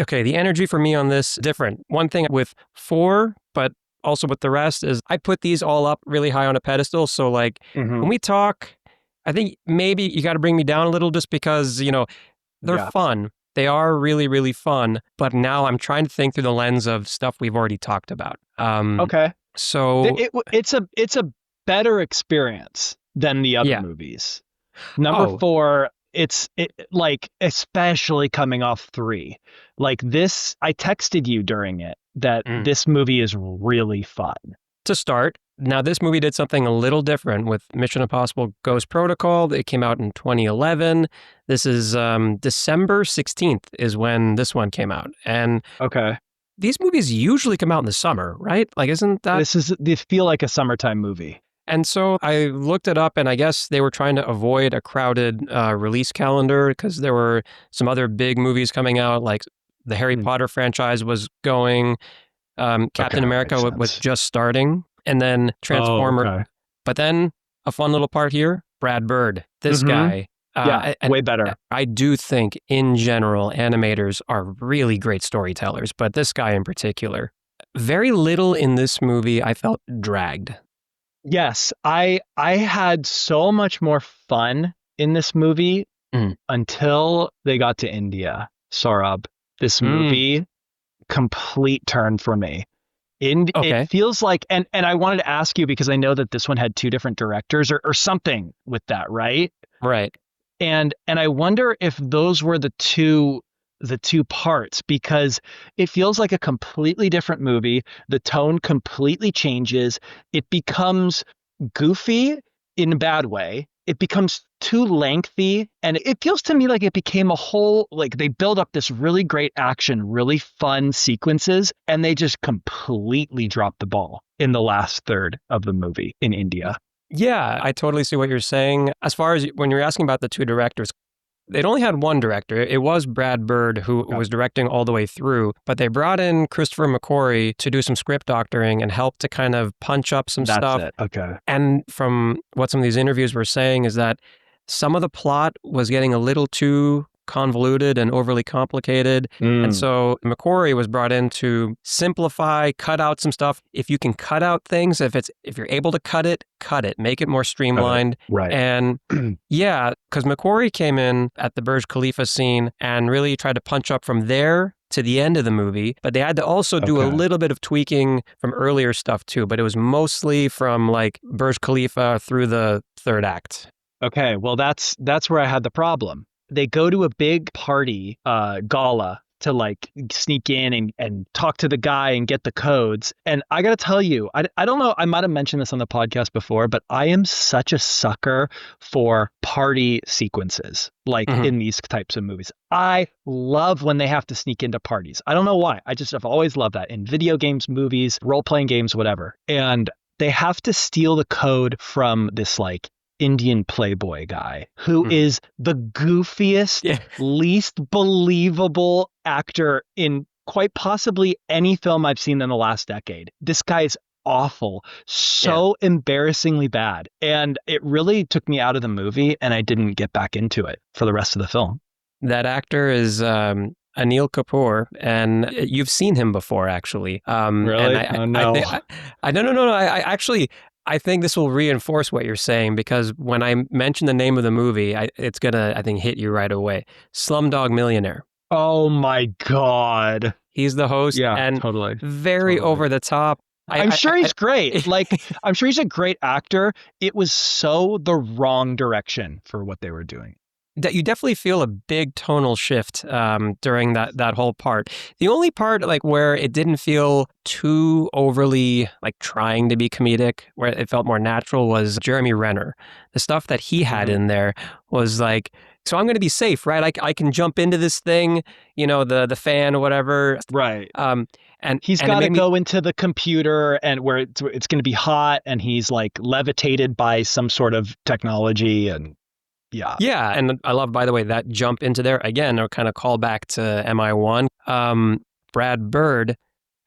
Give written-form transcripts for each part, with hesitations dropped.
Okay, the energy for me on this different. One thing with 4, but also with the rest is I put these all up really high on a pedestal. So like when we talk, I think maybe you got to bring me down a little just because, they're fun. They are really, really fun. But now I'm trying to think through the lens of stuff we've already talked about. Okay. So It's a better experience than the other movies. Number 4, like, especially coming off 3. Like this, I texted you during it that this movie is really fun. To start, now this movie did something a little different with Mission Impossible Ghost Protocol. It came out in 2011. This is December 16th is when this one came out. And these movies usually come out in the summer, right? Like, isn't that... They feel like a summertime movie. And so I looked it up, and I guess they were trying to avoid a crowded release calendar because there were some other big movies coming out, like the Harry Potter franchise was going, Captain America was just starting, and then Transformer. But then a fun little part here, Brad Bird, this guy. Way better. I do think, in general, animators are really great storytellers, but this guy in particular. Very little in this movie I felt dragged. Yes, I had so much more fun in this movie until they got to India. Saurabh, this movie, complete turn for me. It feels like, and I wanted to ask you because I know that this one had 2 different directors or something with that, right? Right. And I wonder if those were the two parts, because it feels like a completely different movie. The tone completely changes. It becomes goofy in a bad way. It becomes too lengthy. And it feels to me like it became a whole, like they build up this really great action, really fun sequences, and they just completely drop the ball in the last third of the movie in India. Yeah, I totally see what you're saying. As far as when you're asking about the 2 directors, they'd only had one director. It was Brad Bird who was directing all the way through, but they brought in Christopher McQuarrie to do some script doctoring and help to kind of punch up some stuff. That's it. Okay. And from what some of these interviews were saying is that some of the plot was getting a little too convoluted and overly complicated. And so McQuarrie was brought in to simplify, cut out some stuff. If you can cut out things, if you're able to cut it, make it more streamlined. Right. And yeah, because McQuarrie came in at the Burj Khalifa scene and really tried to punch up from there to the end of the movie, but they had to also do a little bit of tweaking from earlier stuff too, but it was mostly from like Burj Khalifa through the 3rd act. Okay, well that's where I had the problem. They go to a big party, gala, to like sneak in and talk to the guy and get the codes. And I got to tell you, I don't know, I might have mentioned this on the podcast before, but I am such a sucker for party sequences, like in these types of movies. I love when they have to sneak into parties. I don't know why. I've always loved that in video games, movies, role-playing games, whatever. And they have to steal the code from this like Indian playboy guy who is the goofiest, least believable actor in quite possibly any film I've seen in the last decade. This guy is awful, so embarrassingly bad. And it really took me out of the movie and I didn't get back into it for the rest of the film. That actor is Anil Kapoor, and you've seen him before, actually. Really? No. I think this will reinforce what you're saying, because when I mention the name of the movie, it's going to, I think, hit you right away. Slumdog Millionaire. Oh my God. He's the host. Yeah, and totally. Very over the top. I'm sure he's great. Like, I'm sure he's a great actor. It was so the wrong direction for what they were doing. That you definitely feel a big tonal shift during that whole part. The only part like where it didn't feel too overly like trying to be comedic, where it felt more natural, was Jeremy Renner. The stuff that he had in there was like, so I'm going to be safe, right? I can jump into this thing, the fan or whatever. Right. And he's got to go into the computer and where it's going to be hot, and he's like levitated by some sort of technology. And yeah. And I love, by the way, that jump into there again, or kind of call back to MI1. Brad Bird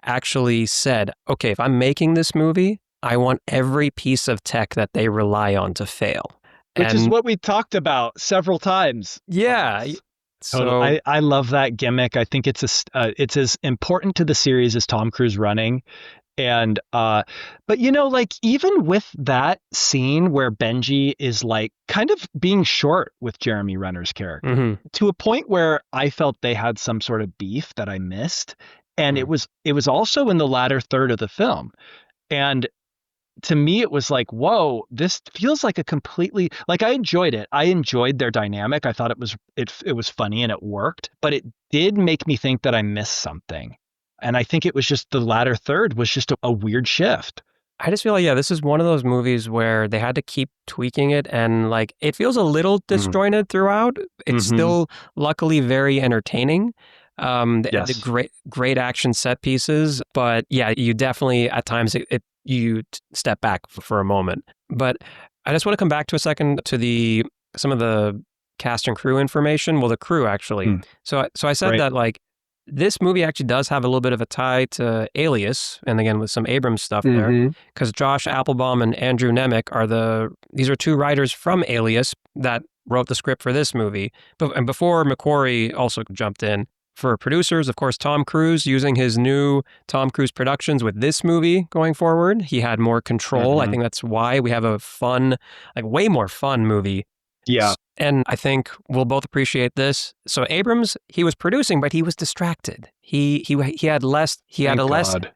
actually said, okay, if I'm making this movie, I want every piece of tech that they rely on to fail. Which is what we talked about several times. Yeah. Totally. So, I love that gimmick. I think it's as important to the series as Tom Cruise running. And but like even with that scene where Benji is like kind of being short with Jeremy Renner's character mhm, to a point where I felt they had some sort of beef that I missed. And mm. it was also in the latter third of the film. And to me it was like, whoa, this feels like a completely, like, I enjoyed it. I enjoyed their dynamic. I thought it was funny and it worked, but it did make me think that I missed something. And I think it was just the latter third was just a weird shift. I just feel like, yeah, this is one of those movies where they had to keep tweaking it, and like it feels a little Mm. disjointed throughout. It's Mm-hmm. still luckily very entertaining. The Yes. great action set pieces, but yeah, you definitely at times you step back for a moment. But I just want to come back to a second to the some of the cast and crew information. Well, the crew actually. Mm. So I said Right. that like this movie actually does have a little bit of a tie to Alias, and again with some Abrams stuff there, Mm-hmm. because Josh Applebaum and Andrew Nemec these are two writers from Alias that wrote the script for this movie. And before McQuarrie also jumped in. For producers, of course, Tom Cruise using his new Tom Cruise Productions with this movie going forward. He had more control. I Mm-hmm. think that's why we have a fun, like way more fun movie. Yeah. And I think we'll both appreciate this. So Abrams, he was producing, but he was distracted. He had less. He had Thank a less. God.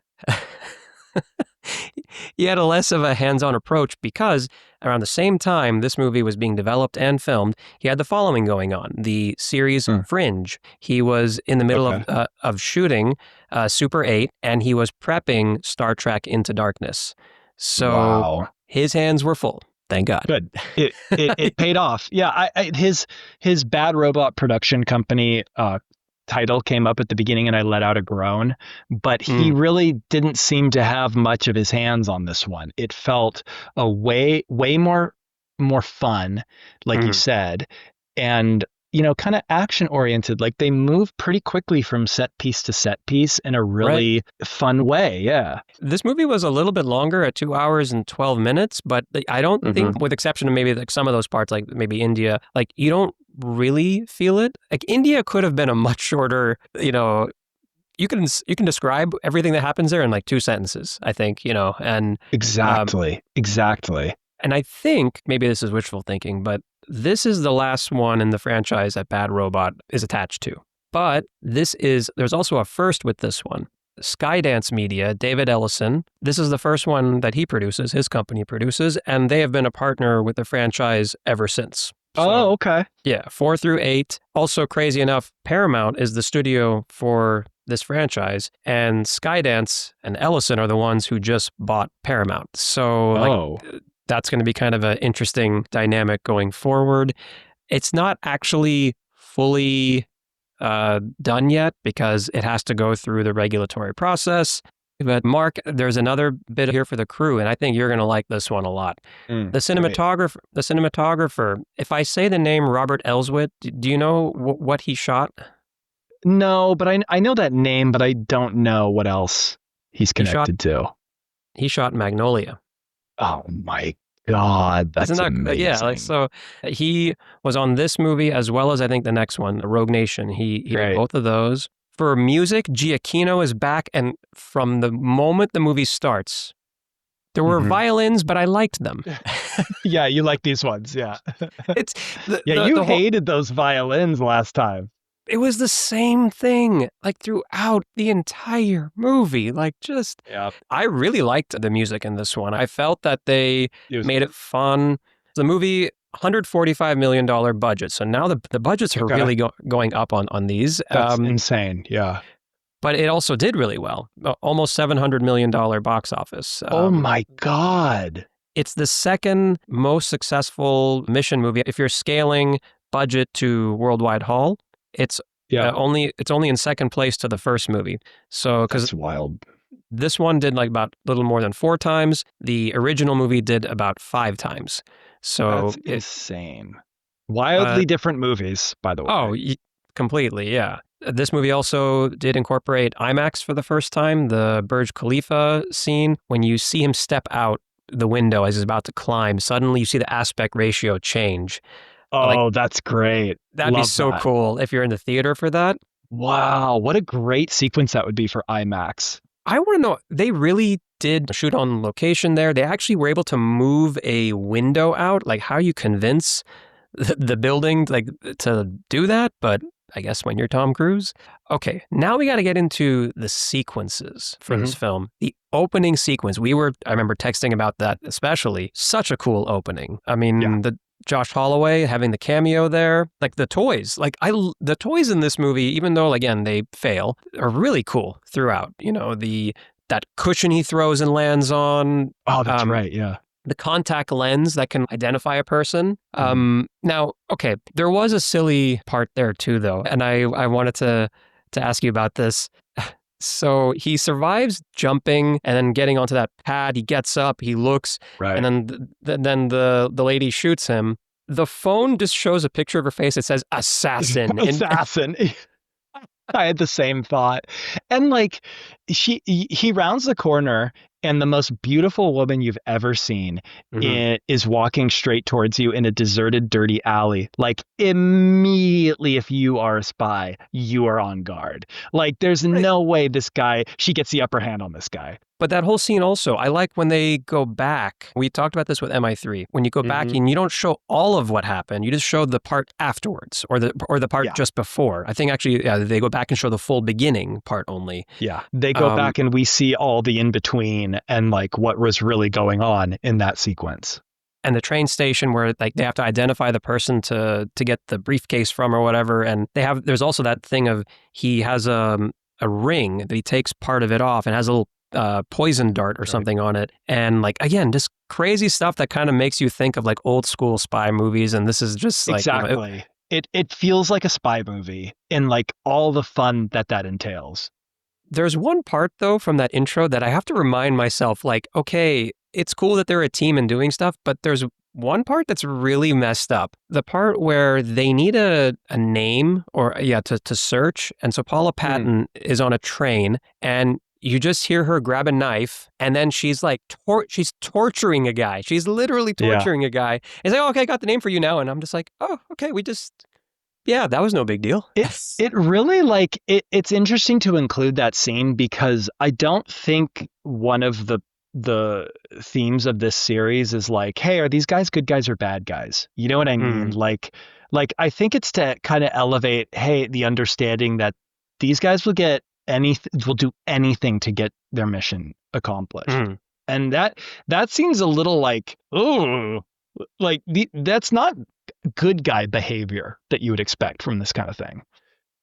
He had a less of a hands-on approach because around the same time this movie was being developed and filmed, he had the following going on: the series Mm. Fringe. He was in the middle Okay. of shooting Super 8, and he was prepping Star Trek Into Darkness. So Wow. his hands were full. Thank God. Good. It paid off. Yeah. His Bad Robot production company title came up at the beginning and I let out a groan, but he Mm, really didn't seem to have much of his hands on this one. It felt a way more fun, like you mm. said, and kind of action oriented. Like they move pretty quickly from set piece to set piece in a Right. really fun way. Yeah. This movie was a little bit longer at 2 hours and 12 minutes, but I don't Hmm. think, with exception of maybe like some of those parts, like maybe India, like you don't really feel it. Like India could have been a much shorter, you can describe everything that happens there in like 2 sentences, I think, um, Exactly. and I think maybe this is wishful thinking, but this is the last one in the franchise that Bad Robot is attached to. But there's also a first with this one. Skydance Media, David Ellison, this is the first one that he produces, his company produces, and they have been a partner with the franchise ever since. Oh, So, okay. yeah, 4 through 8. Also, crazy enough, Paramount is the studio for this franchise, and Skydance and Ellison are the ones who just bought Paramount. So, like, Oh. that's going to be kind of an interesting dynamic going forward. It's not actually fully done yet because it has to go through the regulatory process. But Mark, there's another bit here for the crew, and I think you're going to like this one a lot. Mm, The great. cinematographer. If I say the name Robert Elswit, do you know what he shot? No, but I know that name, but I don't know what else he's He shot connected to. he shot Magnolia. Oh my God, Isn't that's that yeah? Like amazing. so, he was on this movie as well as I think the next one, Rogue Nation. He did Great. both of those. For music, Giacchino is back, and from the moment the movie starts, there were Hmm. violins, but I liked them. Yeah, you like these ones. Yeah. It's Yeah, you the whole. hated those violins last time. It was the same thing, like throughout the entire movie. Like, just Yeah. I really liked the music in this one. I felt that they It was made it fun. The movie, $145 million budget. So now the budgets are okay. really going up on these. That's insane. Yeah. But it also did really well. Almost $700 million box office. Oh my God. It's the second most successful mission movie. If you're scaling budget to worldwide haul, it's Yeah. it's only in second place to the first movie. So because That's wild. this one did like about a little more than 4 times, the original movie did about 5 times. So That's insane. Wildly different movies, by the way. oh, completely, yeah. This movie also did incorporate IMAX for the first time. The Burj Khalifa scene, when you see him step out the window as he's about to climb, suddenly you see the aspect ratio change. Like Oh, that's great. that'd be Love so that. cool if you're in the theater for that. Wow, what a great sequence that would be for IMAX. I want to know, they really did shoot on location there. They actually were able to move a window out. Like, how you convince the building like to do that? But I guess when you're Tom Cruise. Okay, now we got to get into the sequences for Hmm. this film. The opening sequence, I remember texting about that especially. Such a cool opening. I Yeah. mean, the Josh Holloway having the cameo there, like the toys, the toys in this movie, even though again they fail, are really cool throughout. That cushion he throws and lands on, Oh, that's um, right. Yeah. the contact lens that can identify a person. Mhm. Now, okay, there was a silly part there too, though, and I wanted to ask you about this. So he survives jumping and then getting onto that pad. He gets up, he looks, and Right. then the lady shoots him. The phone just shows a picture of her face. It says assassin, and Assassin. I had the same thought. And like he rounds the corner and the most beautiful woman you've ever seen Mhm. is walking straight towards you in a deserted, dirty alley. Like immediately, if you are a spy, you are on guard. Like there's Right. no way she gets the upper hand on this guy. But that whole scene also, I like when they go back. We talked about this with MI3. When you go back Hmm. and you don't show all of what happened, you just show the part afterwards or the part Yeah. just before. I think actually, yeah, they go back and show the full beginning part only. Yeah. They go Um, back and we see all the in between and like what was really going on in that sequence. and the train station where like they have to identify the person to get the briefcase from or whatever. And there's also that thing of he has a ring that he takes part of it off and has a little poison dart or Right. something on it. And like, again, just crazy stuff that kind of makes you think of like old school spy movies. And this is just like, Exactly. It feels like a spy movie in like all the fun that entails. there's one part though from that intro that I have to remind myself, like, okay, it's cool that they're a team and doing stuff, but there's one part that's really messed up. The part where they need a name or to search. And so Paula Mm, Patton is on a train and you just hear her grab a knife and then she's like, she's torturing a guy. She's literally yeah. torturing a guy. It's like, oh, okay, I got the name for you now. And I'm just like, oh, okay, yeah, that was no big deal. It really like it's interesting to include that scene because I don't think one of the themes of this series is like, hey, are these guys good guys or bad guys? You know what I mean? Mm, Like I think it's to kind of elevate, hey, the understanding that these guys will do anything to get their mission accomplished. mm. And that seems a little like, oh, like that's not good guy behavior that you would expect from this kind of thing.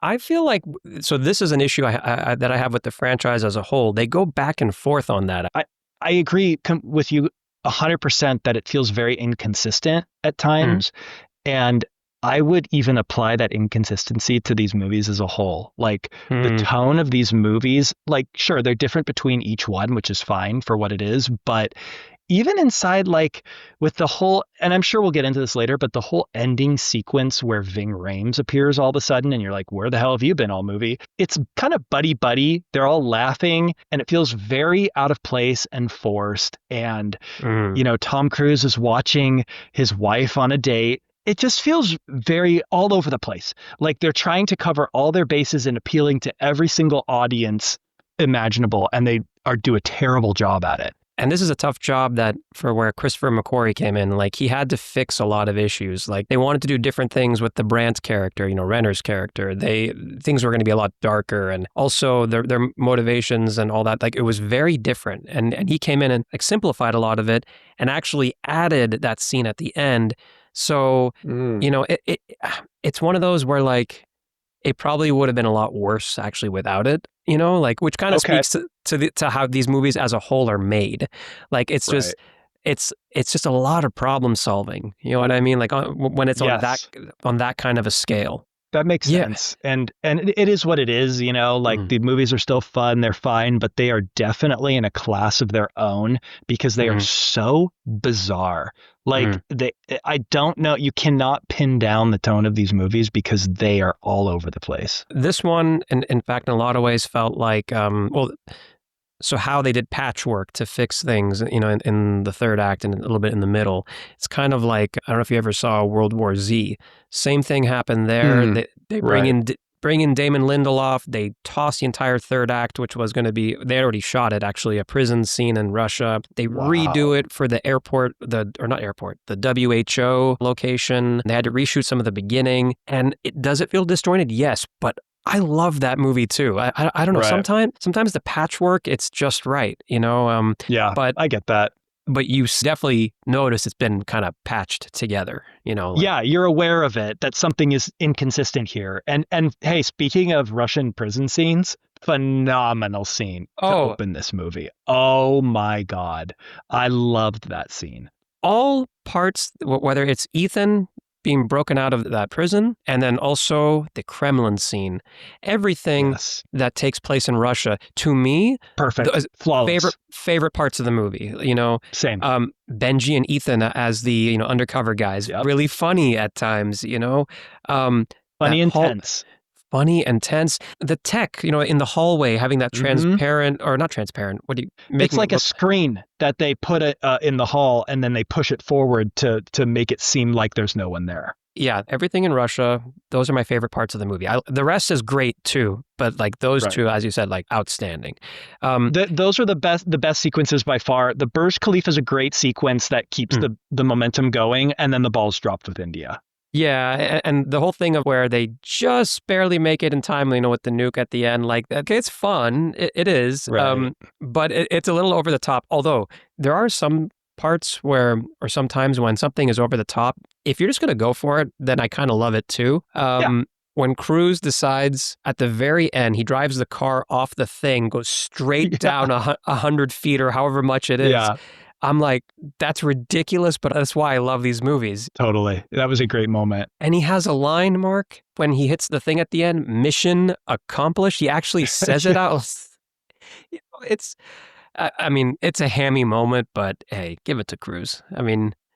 I feel like so. This is an issue that I have with the franchise as a whole. They go back and forth on that. I agree with you 100% that it feels very inconsistent at Mm, times. And I would even apply that inconsistency to these movies as a whole. Like the mm. tone of these movies, like, sure, they're different between each one, which is fine for what it is. But even inside, like with the whole, and I'm sure we'll get into this later, but the whole ending sequence where Ving Rhames appears all of a sudden and you're like, where the hell have you been all movie? It's kind of buddy buddy. They're all laughing and it feels very out of place and forced. And, Mm. Tom Cruise is watching his wife on a date. It just feels very all over the place. Like they're trying to cover all their bases and appealing to every single audience imaginable. And they do a terrible job at it. And this is a tough job for where Christopher McQuarrie came in. Like he had to fix a lot of issues. Like they wanted to do different things with the Brandt character, Renner's character. Things were going to be a lot darker, and also their motivations and all that. Like it was very different. And he came in and like simplified a lot of it, and actually added that scene at the end. So Mm. it's one of those where like it probably would have been a lot worse actually without it, like which kind of Okay. speaks to how these movies as a whole are made. Like it's Right. just it's just a lot of problem solving. You know what I mean? Like when it's Yes. on that kind of a scale. That makes Yeah. sense. And it is what it is, like Mm, the movies are still fun, they're fine, but they are definitely in a class of their own because they are mm, so bizarre. Like mm. I don't know, you cannot pin down the tone of these movies because they are all over the place. This one, in fact, in a lot of ways, felt like So how they did patchwork to fix things, in the third act and a little bit in the middle. It's kind of like, I don't know if you ever saw World War Z. Same thing happened there. They bring in Damon Lindelof. They toss the entire third act, which was going to be, they already shot it actually, a prison scene in Russia. They redo it for the airport, the WHO location. They had to reshoot some of the beginning. And does it feel disjointed? Yes, but I love that movie too. I don't know. Right. Sometimes the patchwork, it's just right, Yeah, but I get that. but you definitely notice it's been kind of patched together, Yeah, you're aware of it, that something is inconsistent here. And hey, speaking of Russian prison scenes, phenomenal scene to Oh, open this movie. Oh my God. I loved that scene. all parts, whether it's Ethan being broken out of that prison, and then also the Kremlin scene, everything Yes. that takes place in Russia, to me, Perfect. Flawless. favorite parts of the movie. Same. Benji and Ethan as the undercover guys, Yep. really funny at times. Funny and tense. Funny and tense. The tech, in the hallway, having that transparent, or not transparent. What do you? It's like a screen that they put in the hall, and then they push it forward to make it seem like there's no one there. Yeah, everything in Russia. Those are my favorite parts of the movie. The rest is great too, but like those two, as you said, like outstanding. Those are the best sequences by far. The Burj Khalifa is a great sequence that keeps the momentum going, and then the ball's dropped with India. Yeah, and the whole thing of where they just barely make it in time, with the nuke at the end, like, okay, it's fun. It is, right. but it's a little over the top. Although there are some parts or sometimes when something is over the top, if you're just going to go for it, then I kind of love it too. When Cruise decides at the very end, he drives the car off the thing, goes straight down 100 feet or however much it is. Yeah. I'm like, that's ridiculous, but that's why I love these movies. Totally. That was a great moment. And he has a line, Mark, when he hits the thing at the end, mission accomplished. He actually says it out. It's a hammy moment, but hey, give it to Cruise.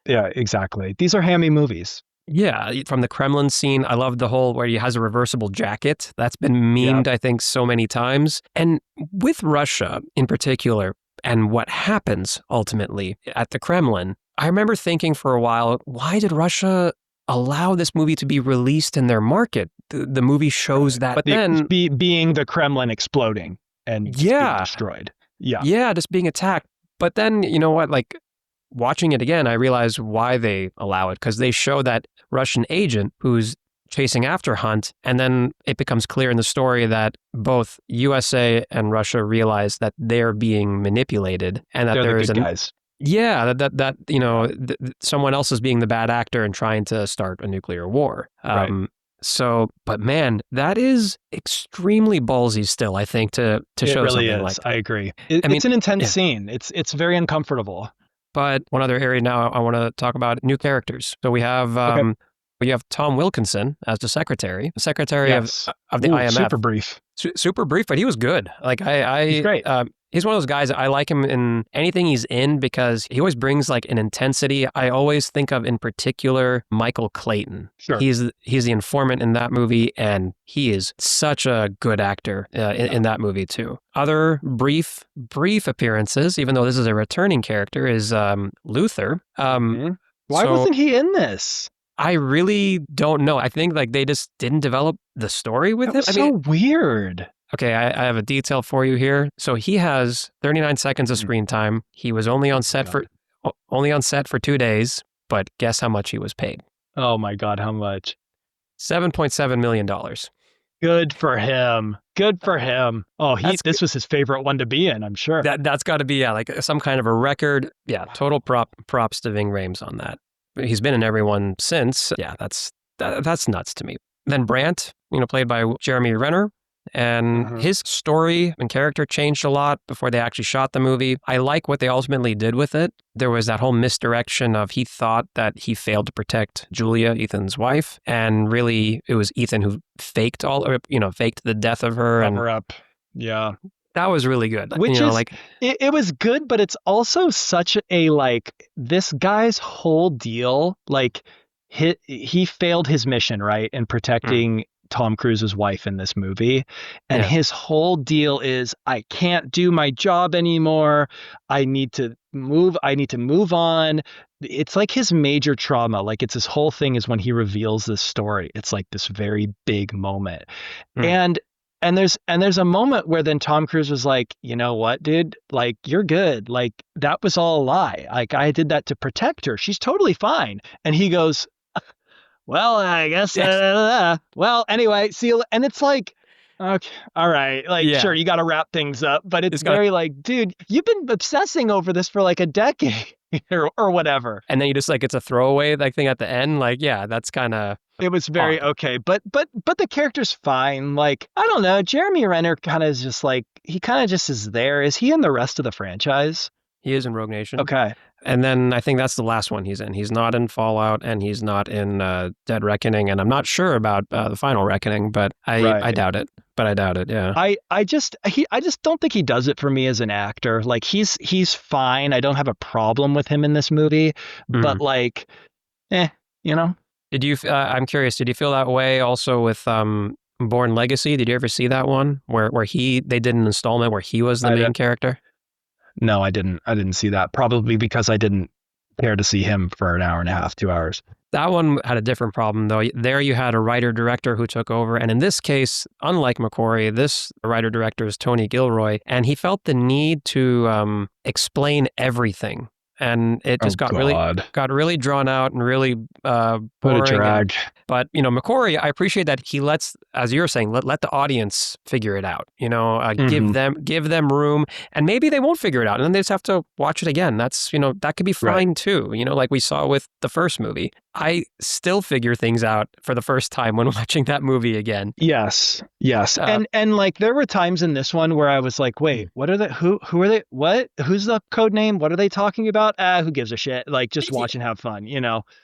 Yeah, exactly. These are hammy movies. Yeah, from the Kremlin scene, I love the whole where he has a reversible jacket. That's been memed, I think, so many times. And with Russia in particular, and what happens ultimately at the Kremlin, I remember thinking for a while, why did Russia allow this movie to be released in their market? The movie shows that, but then being the Kremlin exploding and being destroyed. Yeah, just being attacked. But then, you know what, like watching it again, I realized why they allow it, because they show that Russian agent who's chasing after Hunt, and then it becomes clear in the story that both USA and Russia realize that they're being manipulated, and that there is guys. Yeah, someone else is being the bad actor and trying to start a nuclear war. Right. So, but man, that is extremely ballsy still, I think, to show really something is. like that. I agree. It's an intense scene. It's very uncomfortable. But one other area now I want to talk about new characters. So we have you have Tom Wilkinson as the secretary of the IMF. Super brief. Super brief, but he was good. Like he's great. He's one of those guys, I like him in anything he's in because he always brings like an intensity. I always think of in particular Michael Clayton. Sure. He's the informant in that movie, and he is such a good actor in that movie too. Other brief appearances, even though this is a returning character, is Luther. Why wasn't he in this? I really don't know. I think like they just didn't develop the story with him. So weird. Okay, I have a detail for you here. So he has 39 seconds of screen time. He was only on set for 2 days, but guess how much he was paid? Oh my God, how much? $7.7 million. Good for him. Good for him. Oh, this was his favorite one to be in, I'm sure. That's got to be like some kind of a record. Yeah, total props to Ving Rhames on that. He's been in everyone since. Yeah, that's nuts to me. Then Brandt, played by Jeremy Renner. And his story and character changed a lot before they actually shot the movie. I like what they ultimately did with it. There was that whole misdirection of he thought that he failed to protect Julia, Ethan's wife, and really it was Ethan who faked the death of her. Cover up. Yeah. That was really good. Which it was good, but it's also such a this guy's whole deal. Like he failed his mission, right, in protecting Tom Cruise's wife in this movie. And Yeah. his whole deal is, I can't do my job anymore. I need to move on. It's like his major trauma. Like, it's his whole thing is when he reveals this story. It's like this very big moment. Mm. And there's a moment where then Tom Cruise was like, you know what, dude? Like, you're good. Like, that was all a lie. Like, I did that to protect her. She's totally fine. And he goes, well, I guess. Well, anyway, see you. And it's like, okay, all right. Like, Yeah. sure, you got to wrap things up. But it's Just gotta- very like, dude, you've been obsessing over this for like a decade or whatever. And then you just like, it's a throwaway like thing at the end. Like, yeah, that's kind of. It was very okay, but the character's fine. Like, I don't know, Jeremy Renner kind of is just like, he kind of just is there. Is he in the rest of the franchise? He is in Rogue Nation. Okay. And then I think that's the last one he's in. He's not in Fallout, and he's not in Dead Reckoning, and I'm not sure about the Final Reckoning, but I doubt it. But I doubt it. Yeah. I just don't think he does it for me as an actor. Like, he's fine. I don't have a problem with him in this movie, but like, you know. Did you? I'm curious. Did you feel that way also with Born Legacy? Did you ever see that one where they did an installment where he was the main character? No, I didn't. I didn't see that. Probably because I didn't care to see him for an hour and a half, 2 hours. That one had a different problem, though. There you had a writer-director who took over. And in this case, unlike McQuarrie, this writer-director is Tony Gilroy. And he felt the need to explain everything. And it just got really drawn out and really boring. What a drag. But, McQuarrie, I appreciate that he lets, as you're saying, let the audience figure it out. Give them room, and maybe they won't figure it out, and then they just have to watch it again. That's, that could be fine too. Like we saw with the first movie. I still figure things out for the first time when watching that movie again. Yes. And like there were times in this one where I was like, wait, what are they? Who are they? What? Who's the code name? What are they talking about? Who gives a shit? Like, just watch and have fun,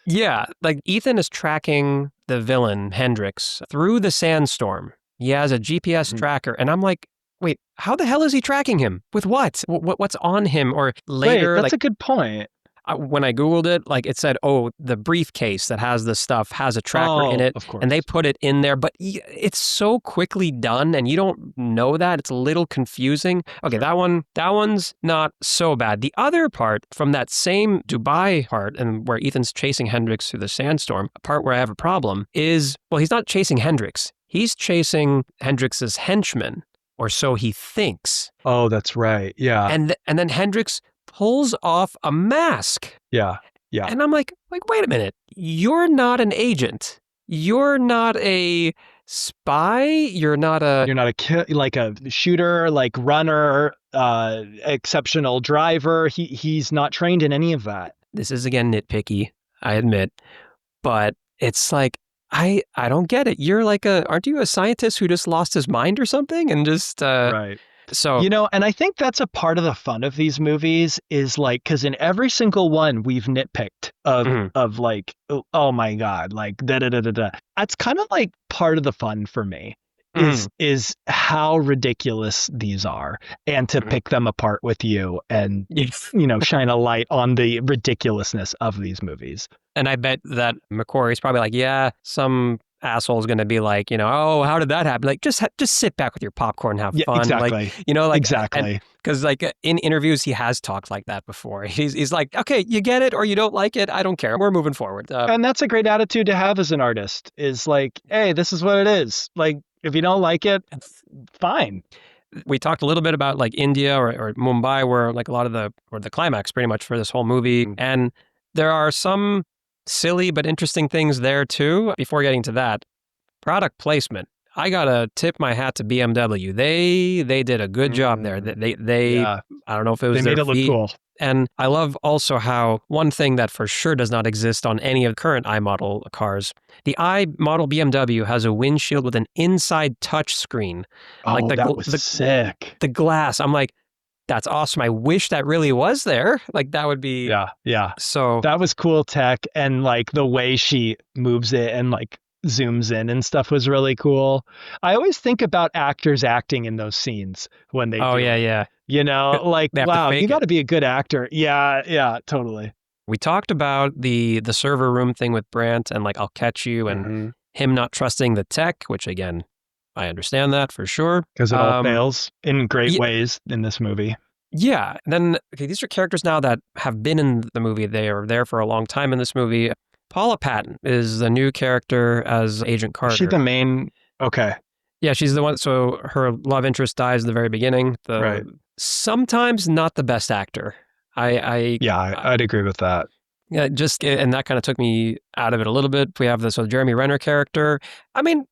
Yeah, like Ethan is tracking the villain Hendrix through the sandstorm. He has a GPS tracker, and I'm like, wait, how the hell is he tracking him? With what? What's on him? Or later, that's a good point. When I Googled it, like it said, the briefcase that has the stuff has a tracker in it, of course. and they put it in there, but it's so quickly done, and you don't know that. It's a little confusing. Okay, Sure. that one's not so bad. The other part from that same Dubai part, and where Ethan's chasing Hendrix through the sandstorm, a part where I have a problem is, well, he's not chasing Hendrix. He's chasing Hendrix's henchman, or so he thinks. Oh, that's right. Yeah. And then Hendrix pulls off a mask. Yeah. And I'm like, wait a minute. You're not an agent. You're not a spy. You're not a like a shooter, like runner, exceptional driver. He's not trained in any of that. This is again nitpicky, I admit, but it's like, I don't get it. You're like aren't you a scientist who just lost his mind or something and just right. So, and I think that's a part of the fun of these movies is like, because in every single one we've nitpicked of like, oh my God, like da-da-da-da-da. That's kind of like part of the fun for me is how ridiculous these are, and to pick them apart with you and, shine a light on the ridiculousness of these movies. And I bet that McQuarrie's probably like, yeah, some asshole's going to be like, how did that happen? Like, just sit back with your popcorn and have fun. Exactly. Like, exactly. Because like in interviews, he has talked like that before. He's like, okay, you get it or you don't like it. I don't care. We're moving forward. And that's a great attitude to have as an artist is like, hey, this is what it is. Like, if you don't like it, fine. We talked a little bit about like India or Mumbai, where like a lot of the climax pretty much for this whole movie. And there are some silly but interesting things there too. Before getting to that, product placement. I gotta tip my hat to BMW. They did a good job there. They I don't know if it was they made it look cool. And I love also how one thing that for sure does not exist on any of the current I-model cars, the I-model BMW has a windshield with an inside touch screen. Oh, like that was sick. The glass. I'm like, that's awesome. I wish that really was there. Like that would be. Yeah. So that was cool tech, and like the way she moves it and like zooms in and stuff was really cool. I always think about actors acting in those scenes when they. Oh yeah. Like wow, you got to be a good actor. Yeah, totally. We talked about the server room thing with Brandt and like I'll catch you and. him not trusting the tech, which again, I understand that for sure. Because it all fails in great ways in this movie. Yeah. Then these are characters now that have been in the movie. They are there for a long time in this movie. Paula Patton is the new character as Agent Carter. Is she the main? Okay. Yeah, she's the one. So her love interest dies in the very beginning. Right. Sometimes not the best actor. I'd agree with that. Yeah, and that kind of took me out of it a little bit. We have this Jeremy Renner character. I mean,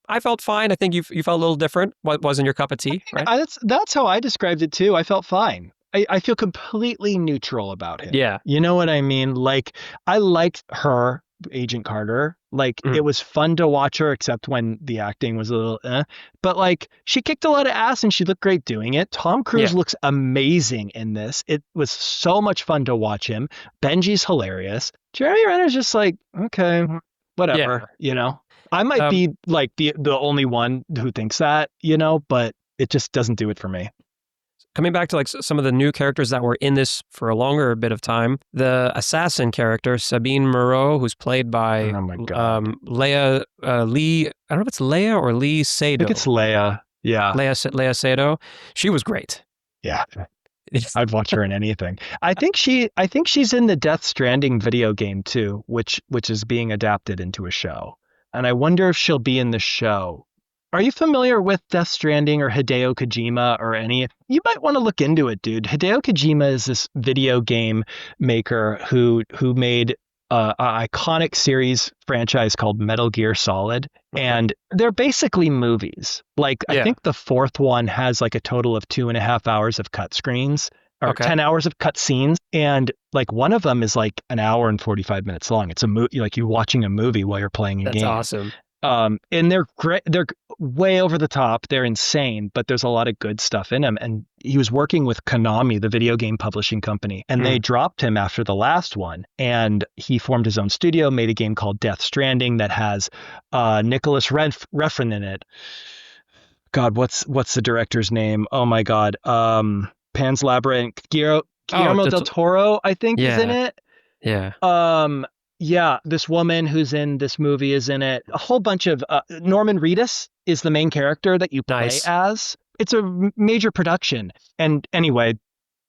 I felt fine. I think you felt a little different. What wasn't your cup of tea, right? That's how I described it too. I felt fine. I feel completely neutral about him. Yeah. You know what I mean? Like, I liked her, Agent Carter. Like, it was fun to watch her, except when the acting was a little But, like, she kicked a lot of ass and she looked great doing it. Tom Cruise looks amazing in this. It was so much fun to watch him. Benji's hilarious. Jeremy Renner's just like, okay, whatever, you know? I might be, like, the only one who thinks that, you know, but it just doesn't do it for me. Coming back to like some of the new characters that were in this for a longer bit of time, the assassin character, Sabine Moreau, who's played by Léa, Lee, I don't know if it's Léa or Léa Seydoux. I think it's Léa. Yeah. Léa Seydoux. She was great. Yeah. I'd watch her in anything. I think she's in the Death Stranding video game too, which is being adapted into a show. And I wonder if she'll be in the show. Are you familiar with Death Stranding or Hideo Kojima or any? You might want to look into it, dude. Hideo Kojima is this video game maker who made an iconic series franchise called Metal Gear Solid. And they're basically movies. Like, I think the fourth one has like a total of 2.5 hours of cut screens. Or 10 hours of cut scenes. And like one of them is like an hour and 45 minutes long. It's a movie, like you're watching a movie while you're playing a game. That's awesome. And they're great. They're way over the top. They're insane, but there's a lot of good stuff in them. And he was working with Konami, the video game publishing company, and they dropped him after the last one. And he formed his own studio, made a game called Death Stranding that has Nicholas Refn in it. God, what's the director's name? Oh my God. Pan's Labyrinth. Guillermo del Toro, I think, is in it. Yeah. Yeah, this woman who's in this movie is in it. A whole bunch of Norman Reedus is the main character that you play as. It's a major production. And anyway,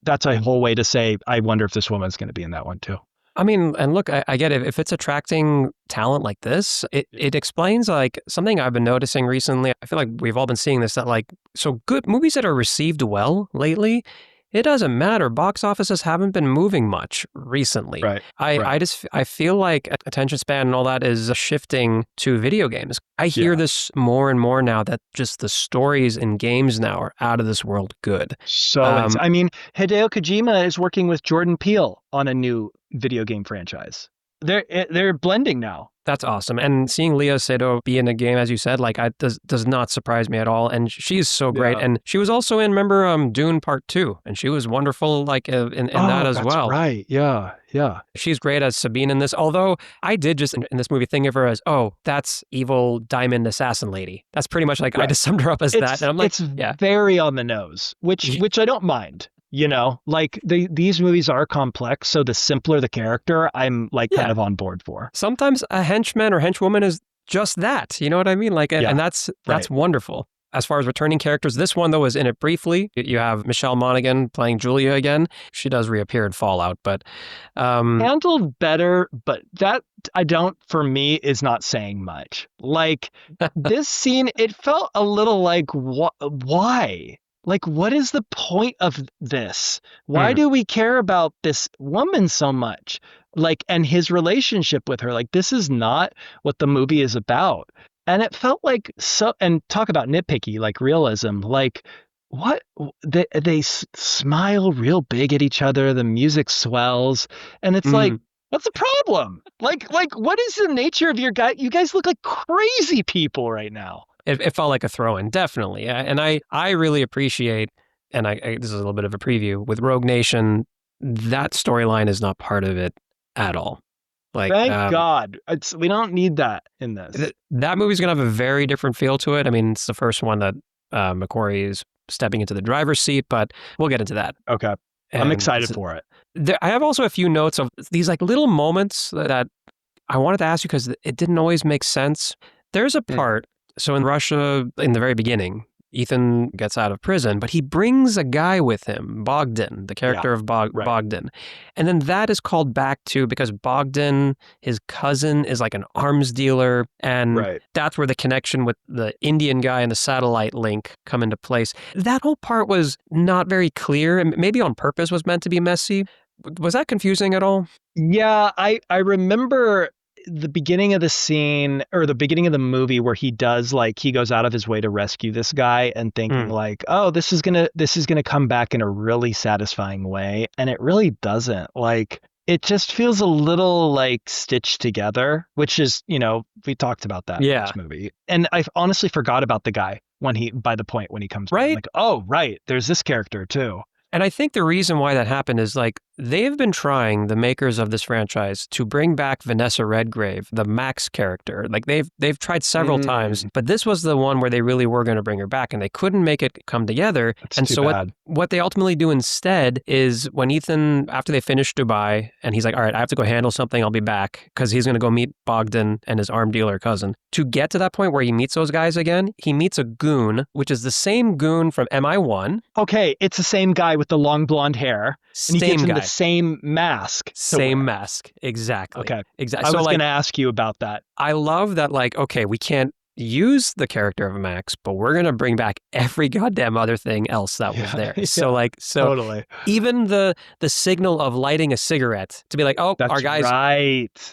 that's a whole way to say, I wonder if this woman's going to be in that one too. I mean, and look, I get it. If it's attracting talent like this, it explains like something I've been noticing recently. I feel like we've all been seeing this, that like, so good movies that are received well lately, it doesn't matter. Box offices haven't been moving much recently. Right. I feel like attention span and all that is shifting to video games. I hear this more and more now that just the stories in games now are out of this world good. So, I mean, Hideo Kojima is working with Jordan Peele on a new video game franchise. They're blending now. That's awesome. And seeing Léa Seydoux be in a game, as you said, like does not surprise me at all. And she's so great. And she was also in, remember, Dune Part 2, and she was wonderful like in that as well. Right. Yeah. Yeah. She's great as Sabine in this. Although I did just in this movie think of her as, oh, that's evil diamond assassin lady. That's pretty much like I just summed her up as that. And I'm like, it's very on the nose, which I don't mind. You know, like these movies are complex, so the simpler the character, I'm like kind of on board for. Sometimes a henchman or henchwoman is just that. You know what I mean? Like, and that's wonderful. As far as returning characters, this one though is in it briefly. You have Michelle Monaghan playing Julia again. She does reappear in Fallout, but handled better. But that for me is not saying much. Like this scene, it felt a little like why? Like, what is the point of this? Why do we care about this woman so much? Like, and his relationship with her, like, this is not what the movie is about. And it felt like and talk about nitpicky, like realism, like what they smile real big at each other. The music swells and it's like, what's the problem? Like, what is the nature of your guy? You guys look like crazy people right now. It felt like a throw-in, definitely. And I really appreciate, and this is a little bit of a preview, with Rogue Nation, that storyline is not part of it at all. Like, thank God. We don't need that in this. That movie's going to have a very different feel to it. I mean, it's the first one that McQuarrie is stepping into the driver's seat, but we'll get into that. Okay. I'm excited for it. I have also a few notes of these like little moments that I wanted to ask you because it didn't always make sense. There's a part, so in Russia, in the very beginning, Ethan gets out of prison, but he brings a guy with him, Bogdan, the character of Bogdan. And then that is called back to because Bogdan, his cousin, is like an arms dealer. And that's where the connection with the Indian guy and the satellite link come into place. That whole part was not very clear and maybe on purpose was meant to be messy. Was that confusing at all? Yeah, I remember the beginning of the scene or the beginning of the movie where he does like he goes out of his way to rescue this guy and thinking like, oh, this is gonna come back in a really satisfying way, and it really doesn't. Like it just feels a little like stitched together, which is, you know, we talked about that in this movie, and I honestly forgot about the guy when he comes back. I'm like, oh right, there's this character too. And I think the reason why that happened is like they've been trying, the makers of this franchise, to bring back Vanessa Redgrave, the Max character. Like they've tried several times, but this was the one where they really were going to bring her back and they couldn't make it come together. That's too bad. What they ultimately do instead is when Ethan, after they finish Dubai, and he's like, all right, I have to go handle something, I'll be back, because he's going to go meet Bogdan and his arm dealer cousin. To get to that point where he meets those guys again, he meets a goon, which is the same goon from MI1. Okay, it's the same guy with the long blonde hair. And he gives him the same mask. Same mask. Exactly. Okay. Exactly. I was going to ask you about that. I love that, like, okay, we can't use the character of Max, but we're going to bring back every goddamn other thing else that was there. So totally. Even the signal of lighting a cigarette to be like, oh, that's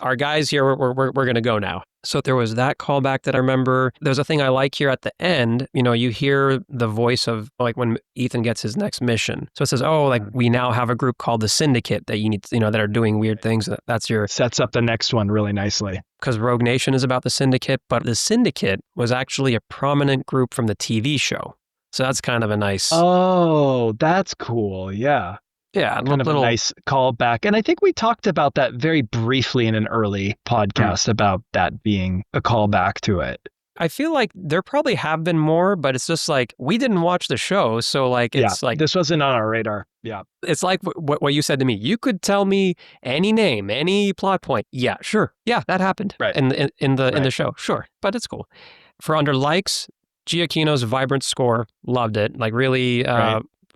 our guys here, we're going to go now. So there was that callback that I remember. There's a thing I like here at the end. You know, you hear the voice of like when Ethan gets his next mission. So it says, oh, like we now have a group called the Syndicate that you need, you know, that are doing weird things. That's your... Sets up the next one really nicely. Because Rogue Nation is about the Syndicate, but the Syndicate was actually a prominent group from the TV show. So that's kind of a nice... Oh, that's cool. Yeah. Yeah, kind of a nice callback. And I think we talked about that very briefly in an early podcast about that being a callback to it. I feel like there probably have been more, but it's just like, we didn't watch the show. So like, it's like... This wasn't on our radar. Yeah. It's like what you said to me. You could tell me any name, any plot point. Yeah, sure. Yeah, that happened in the show. Sure. But it's cool. For under likes, Giacchino's vibrant score, loved it. Like really,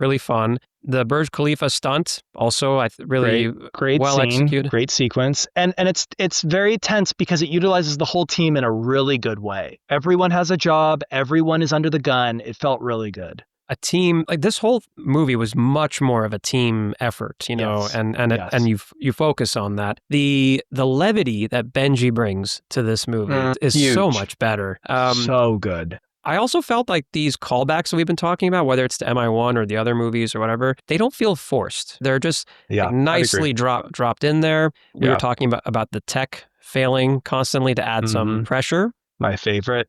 really fun. The Burj Khalifa stunt, also, really great well scene, executed. Great sequence. And it's very tense because it utilizes the whole team in a really good way. Everyone has a job. Everyone is under the gun. It felt really good. A team, like this whole movie was much more of a team effort, you know, and you focus on that. The levity that Benji brings to this movie is huge. So much better. So good. I also felt like these callbacks that we've been talking about, whether it's to MI1 or the other movies or whatever, they don't feel forced. They're just nicely dropped in there. We were talking about the tech failing constantly to add some pressure. My favorite,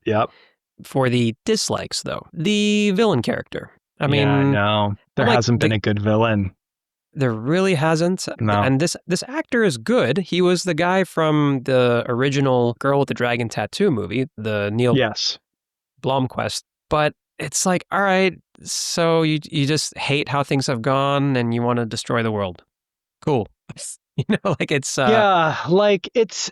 For the dislikes, though, the villain character. I mean, no, there hasn't been a good villain. There really hasn't. No. And this actor is good. He was the guy from the original Girl with the Dragon Tattoo movie, the Neil Blomquist. But it's like, all right, so you just hate how things have gone and you want to destroy the world. Cool. You know, like it's... like it's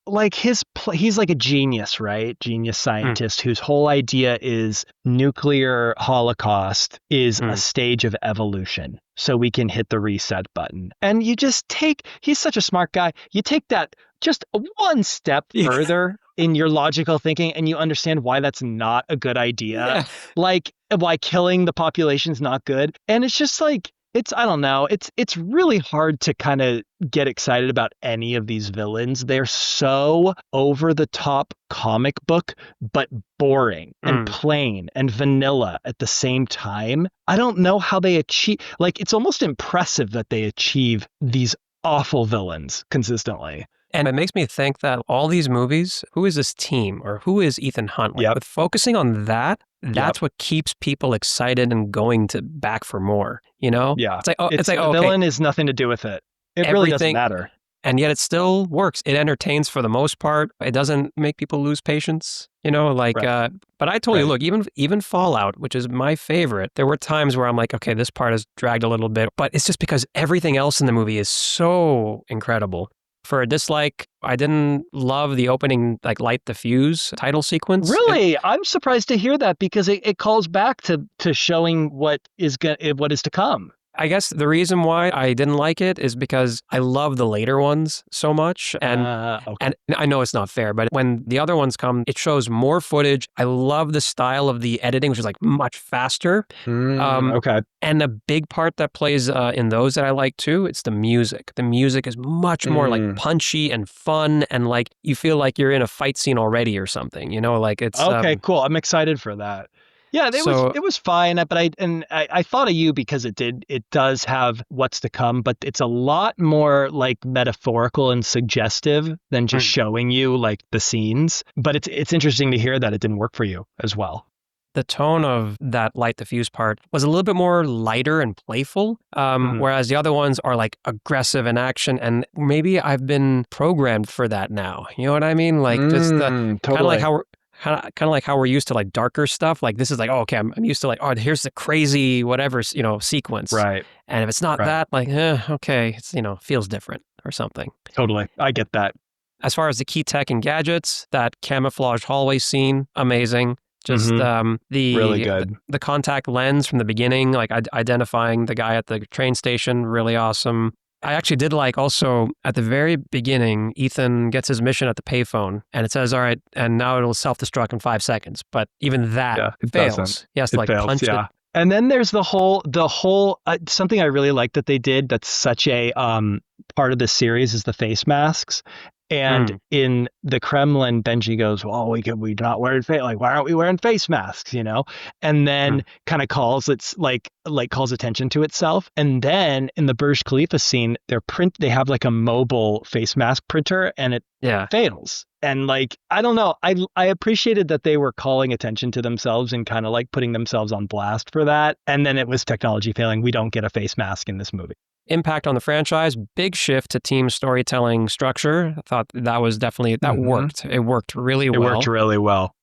like he's like a genius, right? Genius scientist whose whole idea is nuclear holocaust is a stage of evolution. So we can hit the reset button. And you just he's such a smart guy. You take that just one step further in your logical thinking and you understand why that's not a good idea. Yeah. Like why killing the population is not good. And it's just like, I don't know. It's really hard to kind of get excited about any of these villains. They're so over the top comic book, but boring and plain and vanilla at the same time. I don't know how they achieve, like, it's almost impressive that they achieve these awful villains consistently. And it makes me think that all these movies, who is this team or who is Ethan Hunt? Like, with focusing on that, that's what keeps people excited and going to back for more, you know? Yeah. It's like, the villain is nothing to do with it. It really doesn't matter. And yet it still works. It entertains for the most part. It doesn't make people lose patience, you know, like, but I told you, look, even Fallout, which is my favorite, there were times where I'm like, okay, this part has dragged a little bit, but it's just because everything else in the movie is so incredible. For a dislike, I didn't love the opening, like light the fuse title sequence. Really? I'm surprised to hear that because it calls back to showing what is to come. I guess the reason why I didn't like it is because I love the later ones so much. Okay. And I know it's not fair, but when the other ones come, it shows more footage. I love the style of the editing, which is like much faster. Okay. And a big part that plays in those that I like too, it's the music. The music is much more like punchy and fun, and like you feel like you're in a fight scene already or something. You know, like it's okay. Cool. I'm excited for that. Yeah, it was fine, but I thought of you because it does have what's to come, but it's a lot more like metaphorical and suggestive than just showing you like the scenes. But it's interesting to hear that it didn't work for you as well. The tone of that light the fuse part was a little bit more lighter and playful, whereas the other ones are like aggressive in action, and maybe I've been programmed for that now. You know what I mean? Like just totally. kind of like how we're used to like darker stuff. Like this is like, oh, okay, I'm used to like, oh, here's the crazy whatever, sequence. Right. And if it's not that, like, okay, it's, feels different or something. Totally. I get that. As far as the key tech and gadgets, that camouflage hallway scene, amazing. Just really good. The contact lens from the beginning, like identifying the guy at the train station, really awesome. I actually did like also at the very beginning, Ethan gets his mission at the payphone and it says, all right, and now it'll self-destruct in 5 seconds. But even that fails. Doesn't. He has to punch it. And then there's the whole something I really like that they did that's such a part of this series is the face masks. And in the Kremlin, Benji goes, "Well, we're not wearing why aren't we wearing face masks?" And then kind of calls calls attention to itself. And then in the Burj Khalifa scene, they have like a mobile face mask printer, and it fails. And like I don't know, I appreciated that they were calling attention to themselves and kind of like putting themselves on blast for that. And then it was technology failing. We don't get a face mask in this movie. Impact on the franchise, big shift to team storytelling structure. I thought that was definitely, that worked. It worked really well. It worked really well.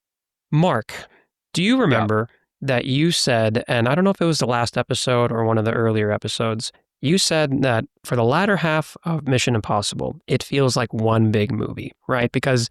Mark, do you remember that you said, and I don't know if it was the last episode or one of the earlier episodes, you said that for the latter half of Mission Impossible, it feels like one big movie, right? Because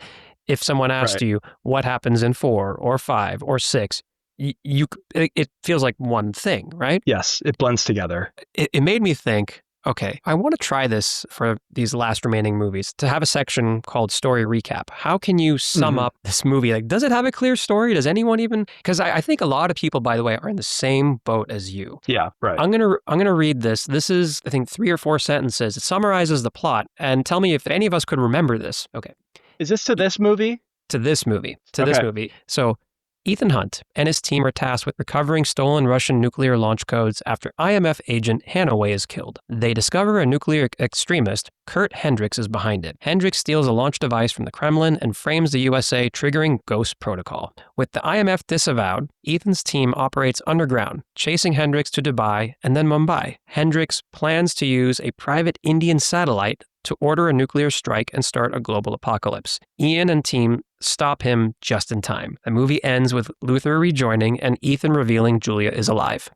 if someone asked you what happens in 4 or 5 or 6, it feels like one thing, right? Yes, it blends together. It made me think, okay, I want to try this for these last remaining movies, to have a section called Story Recap. How can you sum up this movie? Like, does it have a clear story? Does anyone even? Because I think a lot of people, by the way, are in the same boat as you. Yeah, right. I'm gonna read this. This is, I think, 3 or 4 sentences. It summarizes the plot, and tell me if any of us could remember this. Okay. Is this to this movie? To this movie. This movie. So, Ethan Hunt and his team are tasked with recovering stolen Russian nuclear launch codes after IMF agent Hanaway is killed. They discover a nuclear extremist, Kurt Hendricks, is behind it. Hendricks steals a launch device from the Kremlin and frames the USA, triggering Ghost Protocol. With the IMF disavowed, Ethan's team operates underground, chasing Hendricks to Dubai and then Mumbai. Hendricks plans to use a private Indian satellite to order a nuclear strike and start a global apocalypse. Ian and team stop him just in time. The movie ends with Luther rejoining and Ethan revealing Julia is alive.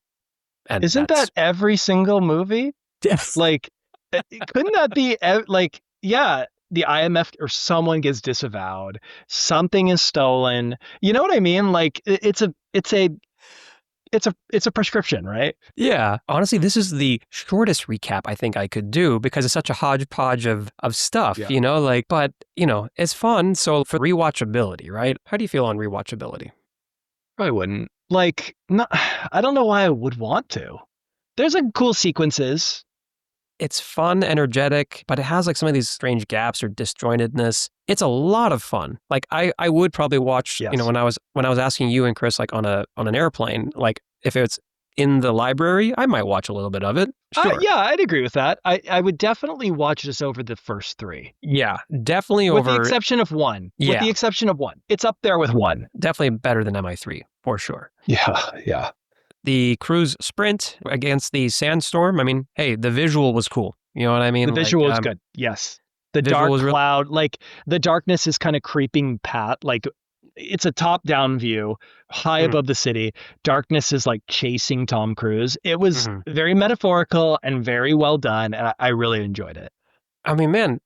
And isn't that every single movie? Yes. Like, couldn't that be like, yeah, the IMF or someone gets disavowed, something is stolen. You know what I mean? Like, it's a prescription, right? Yeah. Honestly, this is the shortest recap I think I could do because it's such a hodgepodge of stuff, but it's fun. So for rewatchability, right? How do you feel on rewatchability? I wouldn't. Like, no, I don't know why I would want to. There's cool sequences. It's fun, energetic, but it has like some of these strange gaps or disjointedness. It's a lot of fun. Like I would probably watch, when I was asking you and Chris, like on an airplane, like if it's in the library, I might watch a little bit of it. Sure. Yeah, I'd agree with that. I would definitely watch this over the first 3. Yeah, definitely over. With the exception of 1. Yeah. With the exception of 1. It's up there with 1. Definitely better than MI3, for sure. Yeah. The cruise sprint against the sandstorm. I mean, hey, the visual was cool. You know what I mean? The visual is good. Yes. The dark cloud, like the darkness is kind of creeping like it's a top-down view, high above the city. Darkness is like chasing Tom Cruise. It was very metaphorical and very well done, and I really enjoyed it. I mean, man,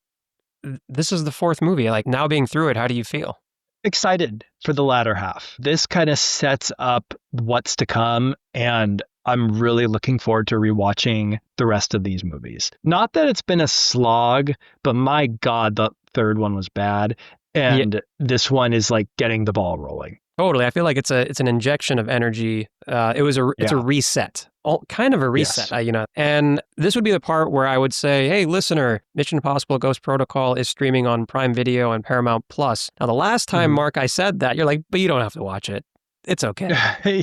this is the fourth movie. Like, now being through it, how do you feel? Excited for the latter half. This kind of sets up what's to come, and I'm really looking forward to rewatching the rest of these movies. Not that it's been a slog, but my God, the third one was bad. And this one is like getting the ball rolling. Totally. I feel like it's an injection of energy. It's a reset, kind of a reset, Yes. And this would be the part where I would say, hey, listener, Mission Impossible Ghost Protocol is streaming on Prime Video and Paramount Plus. Now, the last time, Mark, I said that, you're like, but you don't have to watch it. It's okay.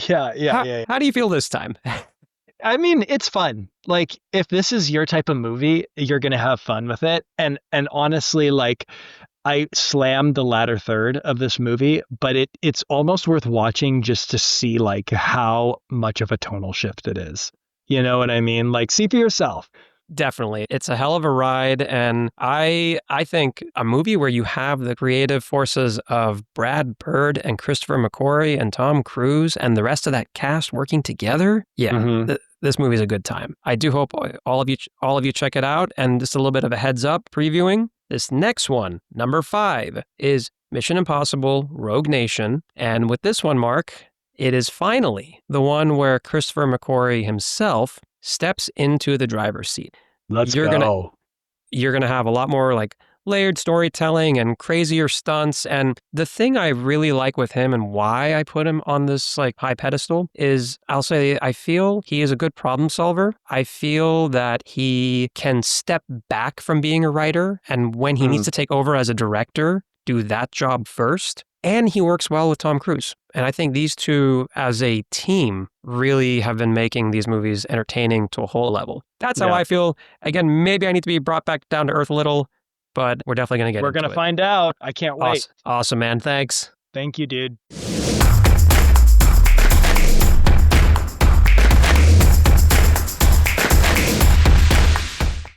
Yeah. How do you feel this time? I mean, it's fun. Like, if this is your type of movie, you're going to have fun with it. And honestly, like, I slammed the latter third of this movie, but it's almost worth watching just to see like how much of a tonal shift it is. You know what I mean? Like, see for yourself. Definitely. It's a hell of a ride. And I think a movie where you have the creative forces of Brad Bird and Christopher McQuarrie and Tom Cruise and the rest of that cast working together. Yeah, this movie is a good time. I do hope all of you check it out. And just a little bit of a heads up previewing. This next one, number 5, is Mission Impossible Rogue Nation. And with this one, Mark, it is finally the one where Christopher McQuarrie himself steps into the driver's seat. Let's go. You're going to have a lot more like layered storytelling and crazier stunts. And the thing I really like with him and why I put him on this like high pedestal is I'll say I feel he is a good problem solver. I feel that he can step back from being a writer, and when he needs to take over as a director, do that job first. And he works well with Tom Cruise. And I think these two as a team really have been making these movies entertaining to a whole level. That's how I feel. Again, maybe I need to be brought back down to earth a little, but we're definitely going to get into it. We're going to find out. I can't wait. Awesome, man. Thanks. Thank you, dude.